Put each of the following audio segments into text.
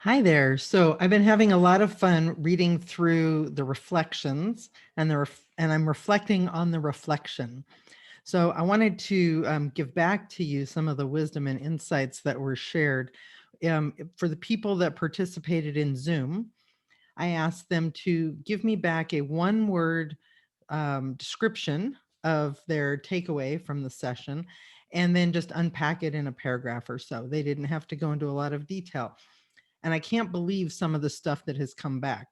Hi there. So I've been having a lot of fun reading through the reflections and I'm reflecting on the reflection. So I wanted to give back to you some of the wisdom and insights that were shared. For the people that participated in Zoom, I asked them to give me back a one word description of their takeaway from the session and then just unpack it in a paragraph or so. They didn't have to go into a lot of detail. And I can't believe some of the stuff that has come back.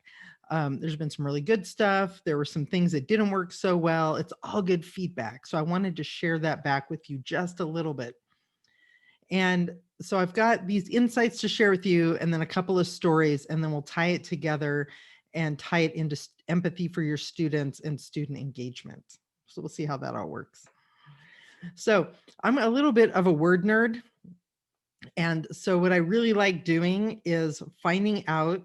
There's been some really good stuff. There were some things that didn't work so well. It's all good feedback. So I wanted to share that back with you just a little bit. And so I've got these insights to share with you, and then a couple of stories, and then we'll tie it together and tie it into empathy for your students and student engagement. So we'll see how that all works. So I'm a little bit of a word nerd. And so what I really like doing is finding out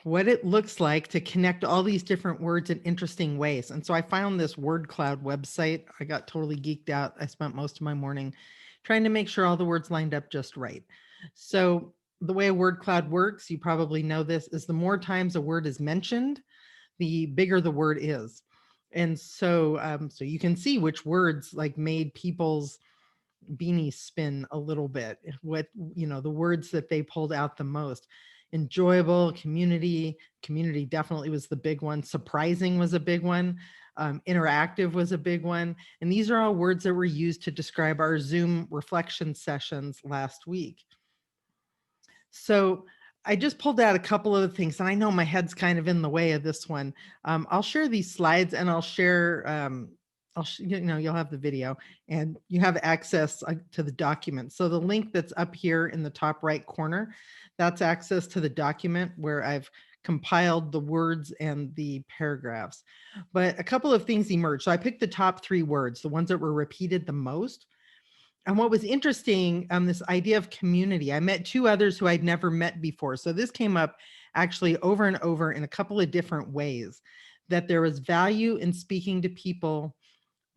what it looks like to connect all these different words in interesting ways. And so I found this word cloud website. I got totally geeked out. I spent most of my morning trying to make sure all the words lined up just right. So the way a word cloud works, you probably know this, is the more times a word is mentioned, the bigger the word is. And so you can see which words like made people's beanie spin a little bit, what the words that they pulled out the most. Enjoyable, community definitely was the big one. Surprising was a big one. Interactive was a big one. And these are all words that were used to describe our Zoom reflection sessions last week. So I just pulled out a couple of the things, and I know my head's kind of in the way of this one. I'll share these slides, and I'll share. You'll have the video, and you have access to the document. So the link that's up here in the top right corner, that's access to the document where I've compiled the words and the paragraphs. But a couple of things emerged. So I picked the top 3 words, the ones that were repeated the most. And what was interesting, this idea of community, I met 2 others who I'd never met before. So this came up actually over and over in a couple of different ways, that there was value in speaking to people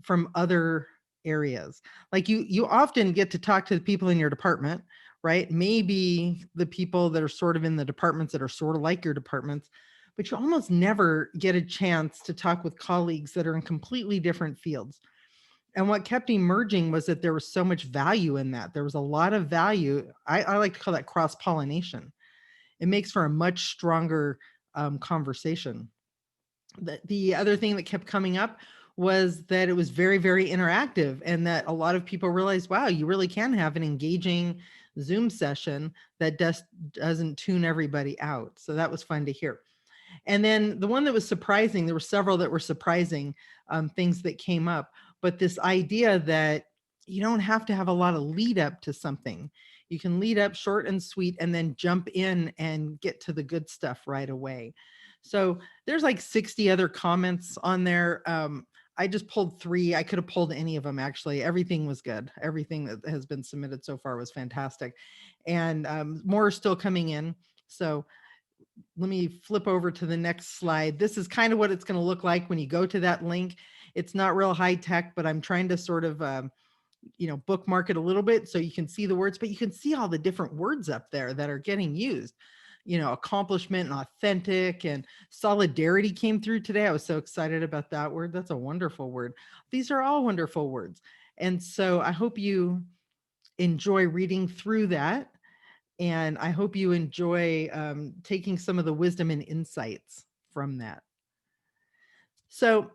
from other areas. Like you often get to talk to the people in your department, right? Maybe the people that are sort of in the departments that are sort of like your departments, but you almost never get a chance to talk with colleagues that are in completely different fields. And what kept emerging was that there was so much value in that. There was a lot of value. I like to call that cross pollination. It makes for a much stronger conversation. The other thing that kept coming up was that it was very, very interactive, and that a lot of people realized, wow, you really can have an engaging Zoom session that doesn't tune everybody out. So that was fun to hear. And then the one that was surprising, there were several that were surprising things that came up, but this idea that you don't have to have a lot of lead up to something. You can lead up short and sweet and then jump in and get to the good stuff right away. So there's like 60 other comments on there. I just pulled 3. I could have pulled any of them actually. Everything was good. Everything that has been submitted so far was fantastic. And more are still coming in. So let me flip over to the next slide. This is kind of what it's going to look like when you go to that link. It's not real high tech, but I'm trying to sort of, bookmark it a little bit so you can see the words, but you can see all the different words up there that are getting used. Accomplishment and authentic and solidarity came through today. I was so excited about that word. That's a wonderful word. These are all wonderful words. And so I hope you enjoy reading through that. And I hope you enjoy taking some of the wisdom and insights from that. So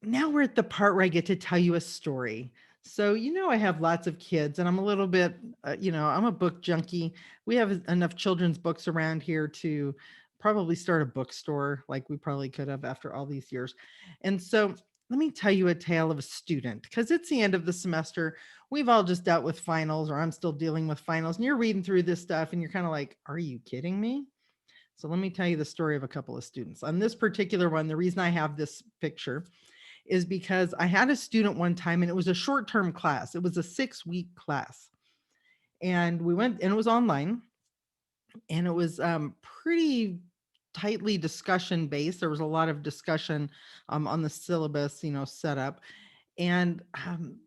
now we're at the part where I get to tell you a story. So, I have lots of kids and I'm a little bit, I'm a book junkie. We have enough children's books around here to probably start a bookstore like we probably could have after all these years. And so let me tell you a tale of a student because it's the end of the semester. We've all just dealt with finals, or I'm still dealing with finals, and you're reading through this stuff and you're kind of like, are you kidding me? So let me tell you the story of a couple of students. On this particular one, the reason I have this picture is because I had a student one time and it was a short-term class. It was a 6-week class. And we went and it was online and it was pretty tightly discussion based. There was a lot of discussion on the syllabus, set up. And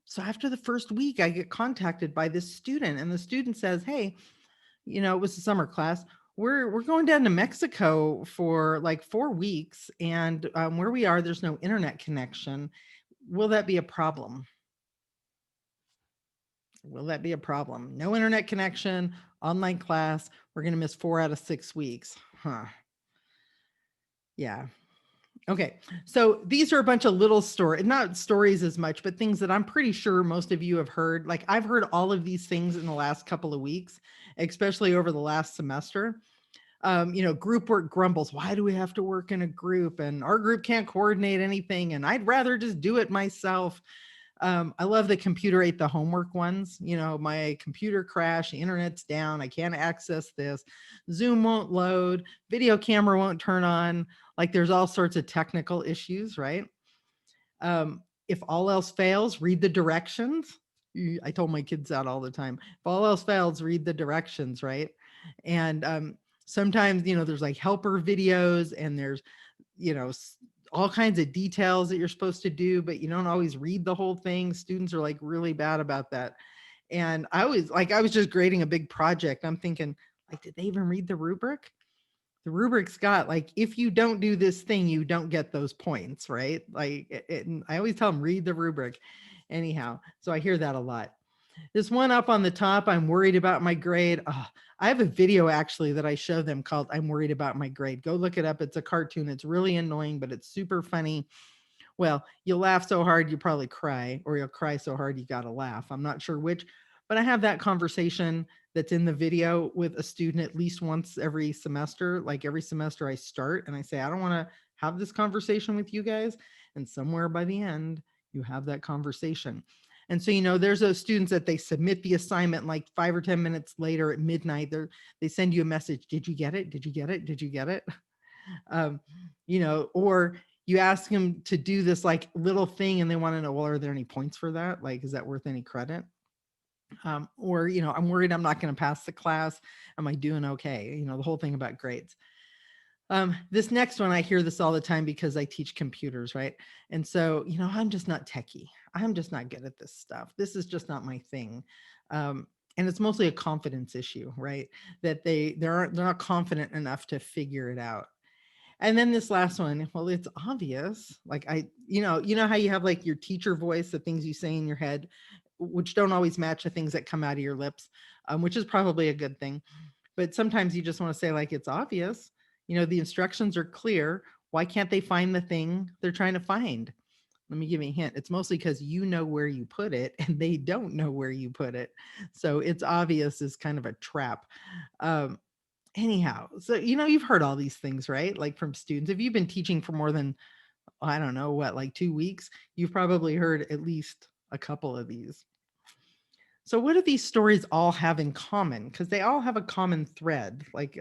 so after the first week, I get contacted by this student and the student says, hey, it was a summer class. We're going down to Mexico for like 4 weeks, and where we are, there's no internet connection. Will that be a problem? Will that be a problem? No internet connection, online class. We're going to miss 4 out of 6 weeks. Huh. Yeah. Okay. So these are a bunch of little stories, not stories as much, but things that I'm pretty sure most of you have heard. Like I've heard all of these things in the last couple of weeks, especially over the last semester. Group work grumbles. Why do we have to work in a group? And our group can't coordinate anything. And I'd rather just do it myself. I love the computer ate the homework ones. My computer crashed, the internet's down, I can't access this, Zoom won't load, video camera won't turn on. Like there's all sorts of technical issues, right? If all else fails, read the directions. I told my kids that all the time. If all else fails, read the directions, right? And sometimes, there's like helper videos, and there's, all kinds of details that you're supposed to do, but you don't always read the whole thing. Students are like really bad about that. And I was just grading a big project. I'm thinking, like, did they even read the rubric? The rubric's got like, if you don't do this thing, you don't get those points, right? Like, and I always tell them, read the rubric. Anyhow, so I hear that a lot. This one up on the top, I'm worried about my grade. Oh, I have a video actually that I show them called I'm worried about my grade. Go look it up. It's a cartoon. It's really annoying, but it's super funny. Well, you'll laugh so hard, you probably cry, or you'll cry so hard, you got to laugh. I'm not sure which, but I have that conversation that's in the video with a student at least once every semester. Like every semester I start and I say, I don't want to have this conversation with you guys. And somewhere by the end, you have that conversation. And so, there's those students that they submit the assignment like 5 or 10 minutes later at midnight. They send you a message. Did you get it? Did you get it? Did you get it? Um, or you ask them to do this like little thing and they want to know, well, are there any points for that? Like, is that worth any credit? Or, I'm worried I'm not going to pass the class. Am I doing okay? The whole thing about grades. This next one, I hear this all the time because I teach computers, right? And so, I'm just not techie. I'm just not good at this stuff. This is just not my thing. And it's mostly a confidence issue, right? That they're not confident enough to figure it out. And then this last one, well, it's obvious. Like you know how you have like your teacher voice, the things you say in your head, which don't always match the things that come out of your lips, which is probably a good thing. But sometimes you just want to say like, it's obvious. The instructions are clear. Why can't they find the thing they're trying to find? Let me give you a hint. It's mostly because you know where you put it and they don't know where you put it. So it's obvious is kind of a trap. Anyhow, so you've heard all these things, right? Like from students. If you've been teaching for more than, I don't know what, like 2 weeks, you've probably heard at least a couple of these. So what do these stories all have in common? Because they all have a common thread, like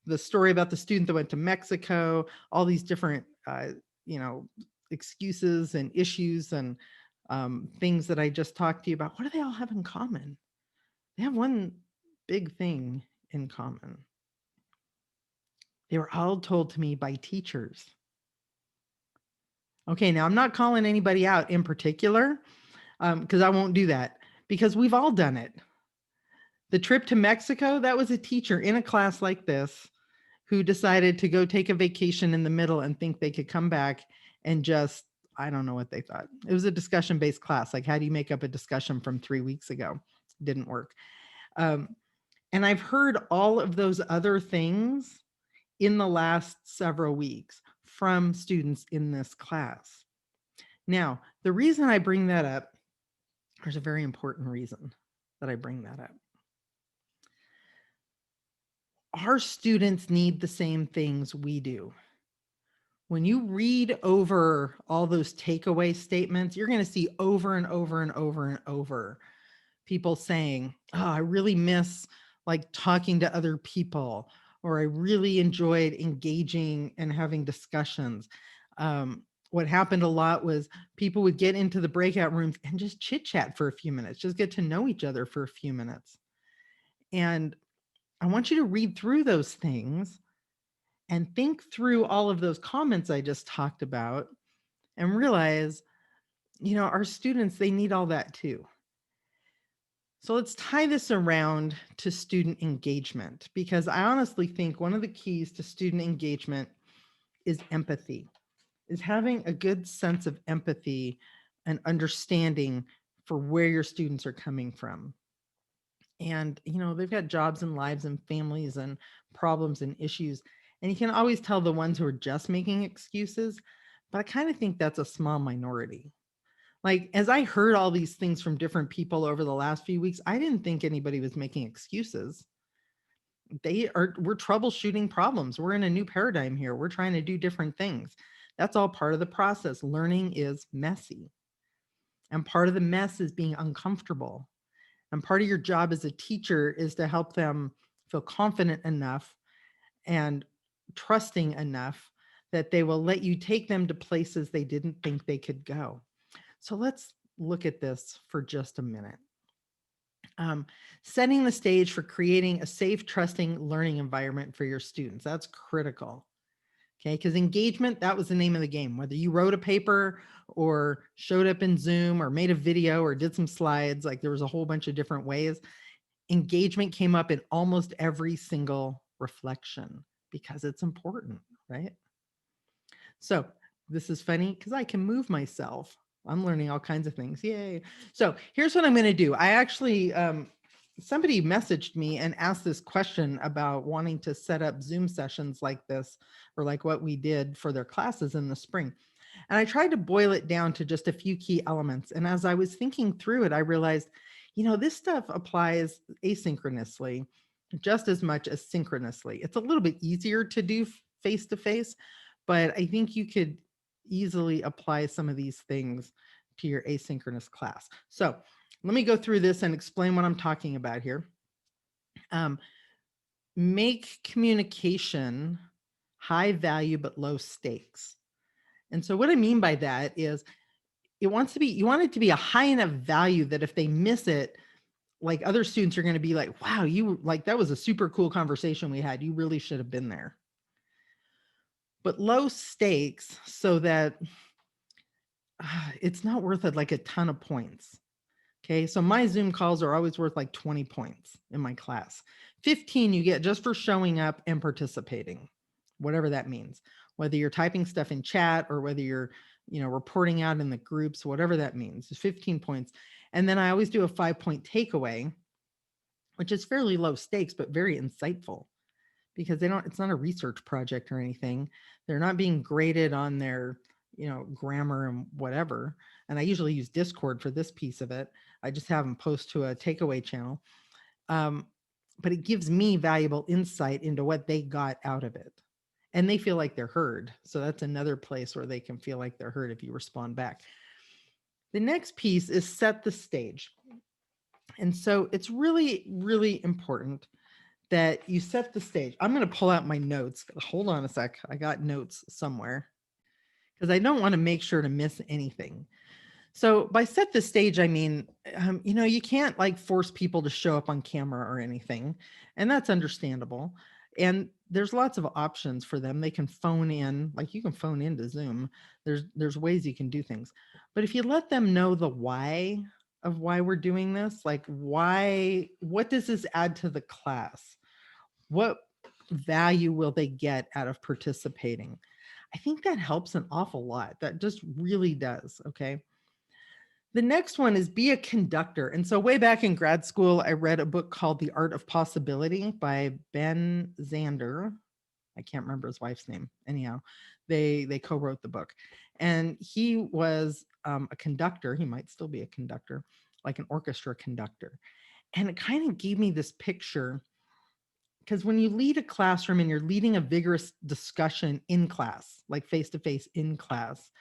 the story about the student that went to Mexico, all these different excuses and issues and things that I just talked to you about. What do they all have in common? They have one big thing in common. They were all told to me by teachers. Okay, now I'm not calling anybody out in particular because I won't do that because we've all done it. The trip to Mexico, that was a teacher in a class like this who decided to go take a vacation in the middle and think they could come back and just, I don't know what they thought. It was a discussion-based class. Like, how do you make up a discussion from 3 weeks ago? Didn't work. And I've heard all of those other things in the last several weeks from students in this class. Now, the reason I bring that up, there's a very important reason that I bring that up. Our students need the same things we do. When you read over all those takeaway statements, you're going to see over and over and over and over people saying, oh, I really miss like talking to other people, or I really enjoyed engaging and having discussions. What happened a lot was people would get into the breakout rooms and just chit chat for a few minutes, just get to know each other for a few minutes. And I want you to read through those things and think through all of those comments I just talked about and realize, our students, they need all that too. So let's tie this around to student engagement, because I honestly think one of the keys to student engagement is empathy, is having a good sense of empathy and understanding for where your students are coming from. And, they've got jobs and lives and families and problems and issues. And you can always tell the ones who are just making excuses, but I kind of think that's a small minority. Like, as I heard all these things from different people over the last few weeks, I didn't think anybody was making excuses. We're troubleshooting problems. We're in a new paradigm here. We're trying to do different things. That's all part of the process. Learning is messy. And part of the mess is being uncomfortable. And part of your job as a teacher is to help them feel confident enough and trusting enough that they will let you take them to places they didn't think they could go. So let's look at this for just a minute. Setting the stage for creating a safe, trusting learning environment for your students. That's critical. Okay, because engagement, that was the name of the game. Whether you wrote a paper or showed up in Zoom or made a video or did some slides, like there was a whole bunch of different ways. Engagement came up in almost every single reflection because it's important, right? So this is funny because I can move myself. I'm learning all kinds of things. Yay. So here's what I'm going to do. I actually, somebody messaged me and asked this question about wanting to set up Zoom sessions like this, or like what we did for their classes in the spring. And I tried to boil it down to just a few key elements. And as I was thinking through it, I realized, this stuff applies asynchronously just as much as synchronously. It's a little bit easier to do face to face, but I think you could easily apply some of these things to your asynchronous class. So let me go through this and explain what I'm talking about here. Make communication high value but low stakes. And so what I mean by that is you want it to be a high enough value that if they miss it, like other students are going to be like, wow, that was a super cool conversation we had. You really should have been there. But low stakes so that it's not worth it, like a ton of points. Okay, so my Zoom calls are always worth like 20 points in my class. 15 you get just for showing up and participating, whatever that means. Whether you're typing stuff in chat or whether you're, reporting out in the groups, whatever that means, 15 points. And then I always do a 5-point takeaway, which is fairly low stakes, but very insightful because it's not a research project or anything. They're not being graded on their, grammar and whatever. And I usually use Discord for this piece of it. I just have them post to a takeaway channel. But it gives me valuable insight into what they got out of it. And they feel like they're heard. So that's another place where they can feel like they're heard if you respond back. The next piece is set the stage. And so it's really, really important that you set the stage. I'm going to pull out my notes. Hold on a sec. I got notes somewhere because I don't want to make sure to miss anything. So by set the stage, I mean, you can't like force people to show up on camera or anything, and that's understandable. And there's lots of options for them. They can phone in, like you can phone into Zoom. There's ways you can do things. But if you let them know the why of why we're doing this, like what does this add to the class? What value will they get out of participating? I think that helps an awful lot. That just really does. Okay. The next one is be a conductor. And so way back in grad school, I read a book called The Art of Possibility by Ben Zander. I can't remember his wife's name. Anyhow, they co-wrote the book. And he was a conductor. He might still be a conductor, like an orchestra conductor. And it kind of gave me this picture because when you lead a classroom and you're leading a vigorous discussion in class, like face-to-face in class,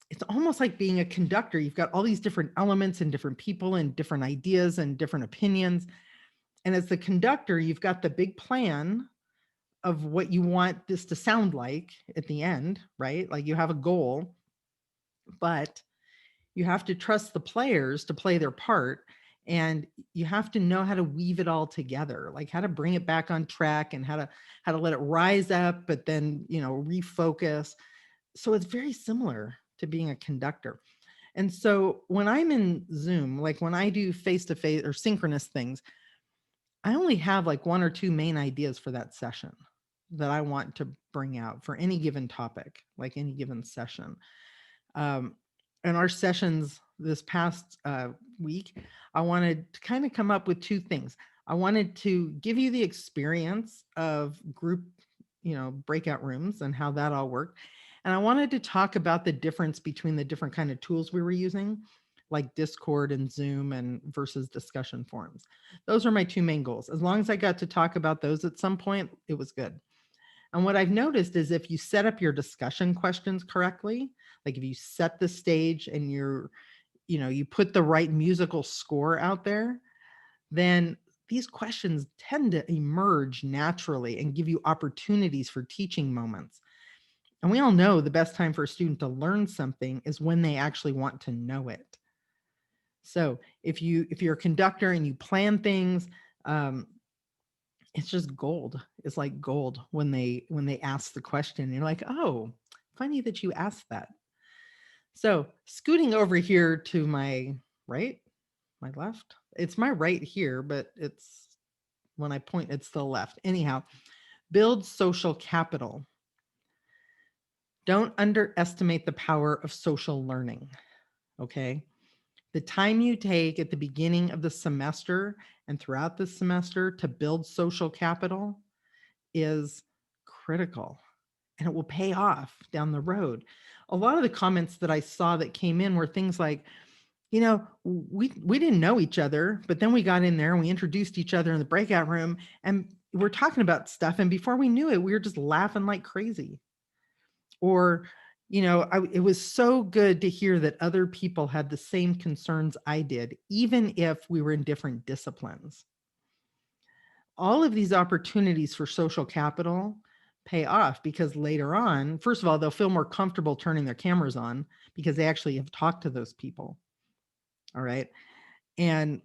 it's almost like being a conductor. You've got all these different elements and different people and different ideas and different opinions. And as the conductor, you've got the big plan of what you want this to sound like at the end, right? Like you have a goal, but you have to trust the players to play their part. And you have to know how to weave it all together, like how to bring it back on track and how to let it rise up, but then, refocus. So it's very similar to being a conductor. And so when I'm in Zoom, like when I do face-to-face or synchronous things, I only have like one or two main ideas for that session that I want to bring out for any given topic, like any given session. Um, and our sessions this past week, I wanted to kind of come up with two things. I wanted to give you the experience of group, breakout rooms and how that all worked. And I wanted to talk about the difference between the different kind of tools we were using, like Discord and Zoom and versus discussion forums. Those are my two main goals. As long as I got to talk about those at some point, it was good. And what I've noticed is if you set up your discussion questions correctly, like if you set the stage and you put the right musical score out there, then these questions tend to emerge naturally and give you opportunities for teaching moments. And we all know the best time for a student to learn something is when they actually want to know it. So if you're a conductor and you plan things, um, it's just gold. It's like gold when they ask the question. You're like, oh, funny that you asked that. So scooting over here to my right, my left. It's my right here, but it's when I point, it's the left. Anyhow, build social capital. Don't underestimate the power of social learning. Okay. The time you take at the beginning of the semester and throughout the semester to build social capital is critical, and it will pay off down the road. A lot of the comments that I saw that came in were things like, we didn't know each other, but then we got in there and we introduced each other in the breakout room and we're talking about stuff. And before we knew it, we were just laughing like crazy. Or, it was so good to hear that other people had the same concerns I did, even if we were in different disciplines. All of these opportunities for social capital pay off because later on, first of all, they'll feel more comfortable turning their cameras on because they actually have talked to those people. All right. And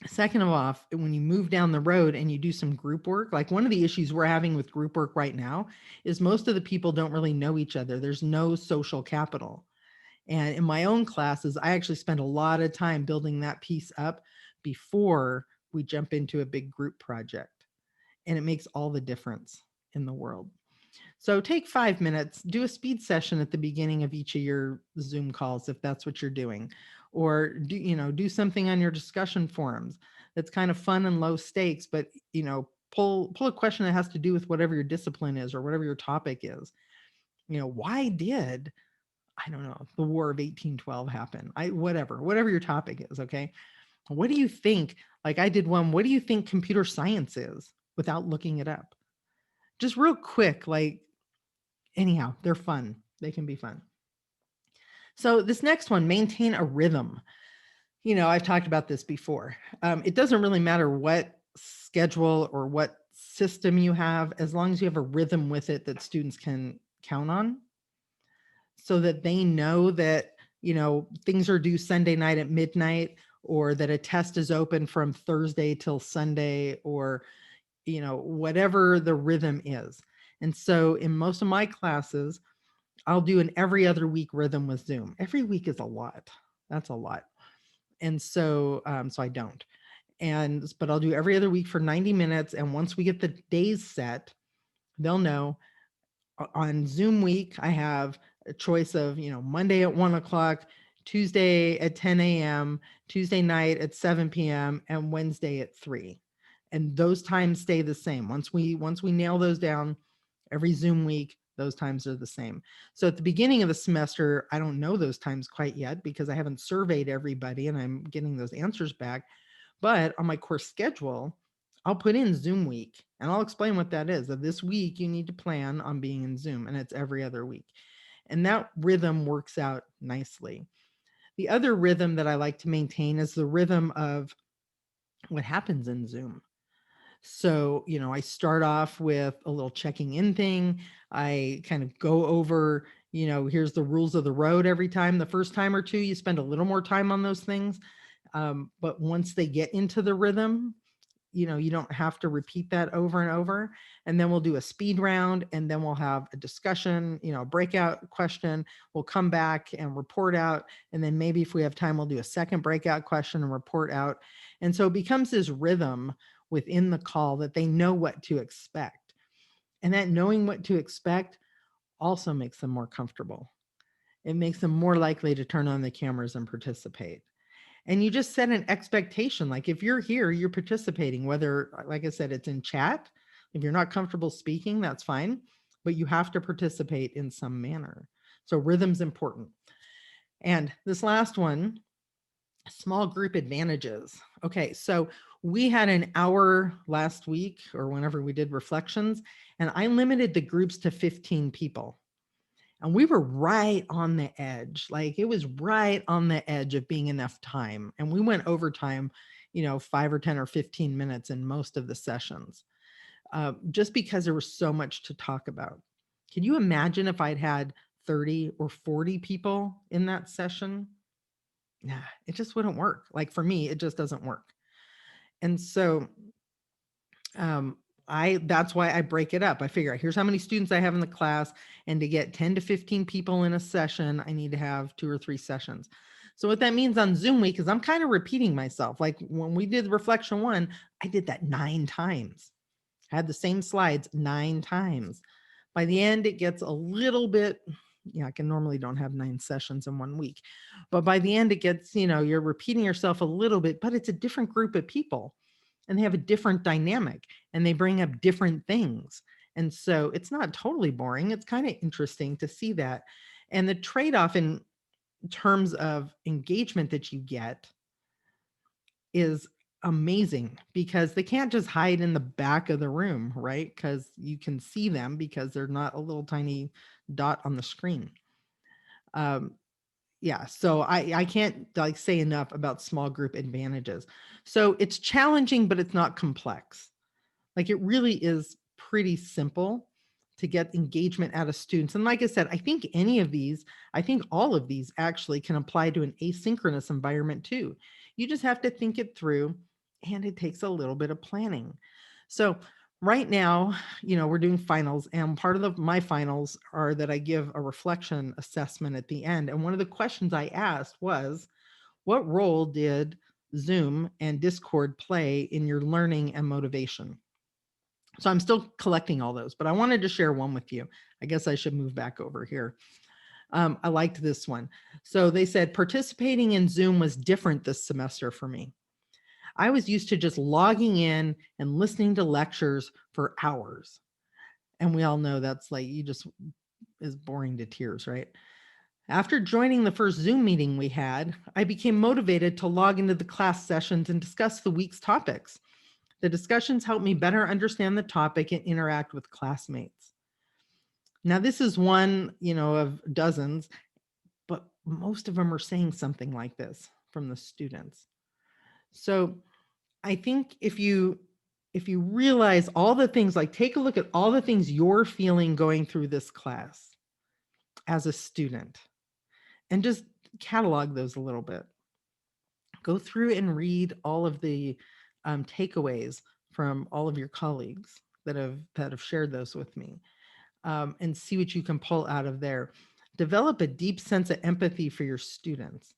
second of all, when you move down the road and you do some group work, like one of the issues we're having with group work right now is most of the people don't really know each other. There's no social capital. And in my own classes, I actually spend a lot of time building that piece up before we jump into a big group project. And it makes all the difference in the world. So take 5 minutes, do a speed session at the beginning of each of your Zoom calls, if that's what you're doing, or do something on your discussion forums that's kind of fun and low stakes, but pull a question that has to do with whatever your discipline is or whatever your topic is. Why did, I don't know, the War of 1812 happen? Whatever your topic is. Okay. What do you think? Like I did one, what do you think computer science is without looking it up? Just real quick, like, anyhow, they're fun. They can be fun. So this next one, maintain a rhythm. I've talked about this before. It doesn't really matter what schedule or what system you have, as long as you have a rhythm with it that students can count on, so that they know that, things are due Sunday night at midnight, or that a test is open from Thursday till Sunday, or, whatever the rhythm is. And so in most of my classes, I'll do an every other week rhythm with Zoom. Every week is a lot. That's a lot. And so, so I don't. But I'll do every other week for 90 minutes. And once we get the days set, they'll know on Zoom week, I have a choice of, Monday at 1 o'clock, Tuesday at 10 a.m., Tuesday night at 7 p.m., and Wednesday at 3. And those times stay the same. Once we nail those down, every Zoom week, those times are the same. So at the beginning of the semester, I don't know those times quite yet because I haven't surveyed everybody and I'm getting those answers back. But on my course schedule, I'll put in Zoom week and I'll explain what that is. That this week you need to plan on being in Zoom, and it's every other week. And that rhythm works out nicely. The other rhythm that I like to maintain is the rhythm of what happens in Zoom. So, I start off with a little checking in thing. I kind of go over, here's the rules of the road every time. The first time or two, you spend a little more time on those things. But once they get into the rhythm, you don't have to repeat that over and over. And then we'll do a speed round, and then we'll have a discussion, a breakout question. We'll come back and report out. And then maybe if we have time, we'll do a second breakout question and report out. And so it becomes this rhythm within the call that they know what to expect. And that knowing what to expect also makes them more comfortable. It makes them more likely to turn on the cameras and participate. And you just set an expectation. Like if you're here, you're participating, whether, like I said, it's in chat. If you're not comfortable speaking, that's fine, but you have to participate in some manner. So rhythm's important. And this last one, small group advantages. Okay, so we had an hour last week or whenever we did reflections, and I limited the groups to 15 people. And we were right on the edge. Like it was right on the edge of being enough time. And we went overtime, 5 or 10 or 15 minutes in most of the sessions, just because there was so much to talk about. Can you imagine if I'd had 30 or 40 people in that session? Nah, it just wouldn't work. Like for me, it just doesn't work. And so that's why I break it up. I figure here's how many students I have in the class, and to get 10 to 15 people in a session, I need to have 2 or 3 sessions. So what that means on Zoom week is I'm kind of repeating myself. Like when we did reflection 1, I did that 9 times. I had the same slides 9 times. By the end, it gets a little bit, I can normally don't have 9 sessions in 1 week, but by the end it gets, you're repeating yourself a little bit, but it's a different group of people. And they have a different dynamic, and they bring up different things. And so it's not totally boring. It's kind of interesting to see that. And the trade-off in terms of engagement that you get is amazing, because they can't just hide in the back of the room, right? Because you can see them because they're not a little tiny dot on the screen. Yeah, so I can't say enough about small group advantages. So it's challenging, but it's not complex. Like it really is pretty simple to get engagement out of students. And like I said, I think all of these actually can apply to an asynchronous environment too. You just have to think it through, and it takes a little bit of planning. So right now, we're doing finals, and part of my finals are that I give a reflection assessment at the end. And one of the questions I asked was, what role did Zoom and Discord play in your learning and motivation? So I'm still collecting all those, but I wanted to share one with you. I guess I should move back over here. I liked this one. So they said, participating in Zoom was different this semester for me. I was used to just logging in and listening to lectures for hours. And we all know that's like, is boring to tears, right? After joining the first Zoom meeting we had, I became motivated to log into the class sessions and discuss the week's topics. The discussions helped me better understand the topic and interact with classmates. Now, this is one, of dozens, but most of them are saying something like this from the students. So I think if you realize all the things, like take a look at all the things you're feeling going through this class as a student, and just catalog those a little bit. Go through and read all of the takeaways from all of your colleagues that have shared those with me, and see what you can pull out of there. Develop a deep sense of empathy for your students,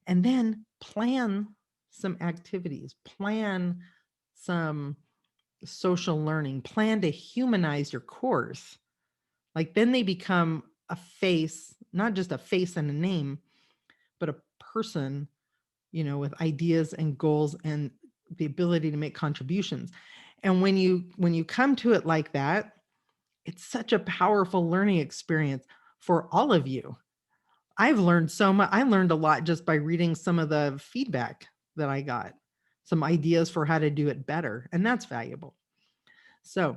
and then plan some activities, plan some social learning, plan to humanize your course. Like then they become a face, not just a face and a name, but a person, with ideas and goals and the ability to make contributions. And when you come to it like that, it's such a powerful learning experience for all of you. I've learned so much. I learned a lot just by reading some of the feedback that I got, some ideas for how to do it better. And that's valuable. So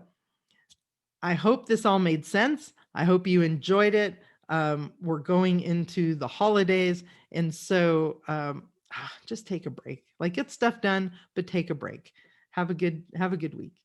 I hope this all made sense. I hope you enjoyed it. We're going into the holidays. And so just take a break, like get stuff done, but take a break. Have a good week.